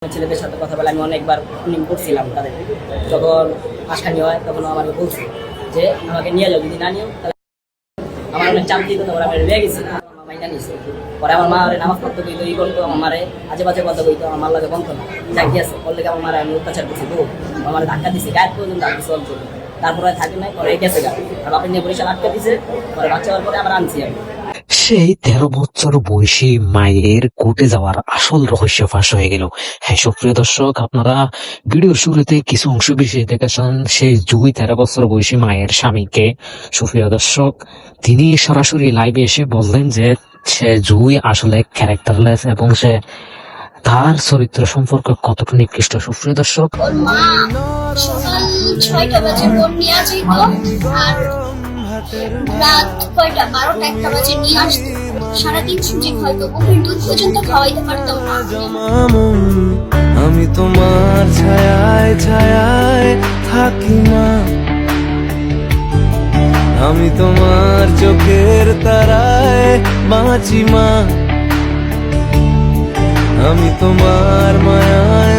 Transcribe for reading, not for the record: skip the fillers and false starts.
ছেলেদের সাথে কথা বলে আমি অনেকবার ফোন করছিলাম তাদের, যখন মাসখানি হয় তখন আমাকে বলছে যে আমাকে নিয়ে যাও, যদি না নিও তাহলে আমার অনেক চাপ দিত। তখন আমি রেগে গেছি, আমার মাইনা নিয়েছে। পরে আমার মা নামাজ পড়তে কইতো, ই করতো, আমার মারে আজে বাজে কথা কইতো, আমার মার লাগে বন্ধ না চাকরি আছে বললে আমার মারে আমি অত্যাচার করছি, তো আমার ধাক্কা দিছি, গায়ের পর্যন্ত আর কিছু অল্প। তারপরে থাকে নাই, পরে গেছে গা, আর বাপের নিয়ে বরিশাল আটকা দিছে। পরে বাচ্চা হওয়ার পরে আবার আনছি আমি। সেই 13 বছর বয়সী মায়ের কোর্টে যাওয়ার আসল রহস্য ফাঁস হয়ে গেল। হ্যাঁ সুপ্রিয় দর্শক, আপনারা ভিডিওর শুরুতে কিছু অংশ বিশেষ দেখেছেন সেই 13 বছর বয়সী মায়ের স্বামীকে। সুপ্রিয় দর্শক, তিনি সরাসরি লাইভে এসে বললেন যে সে জুই আসলে ক্যারেক্টারলেস এবং সে তার চরিত্র সম্পর্কে কতটা নিকৃষ্ট। সুপ্রিয় দর্শক, ওর মা সকাল 6টা বাজে বোন নিয়ে যেত, আর রাত 12টা 1টা বাজে নিয়ে আসতো। সারাদিন সুজি হয়তো বুকের দুধ পর্যন্ত খাওয়াইতে পারতাম না। আমি তোমার ছায়ায় ছায়ায় থাকি মা, আমি তোমার চোখের তারায় বাঁচি মা, আমি তোমার মায়ায়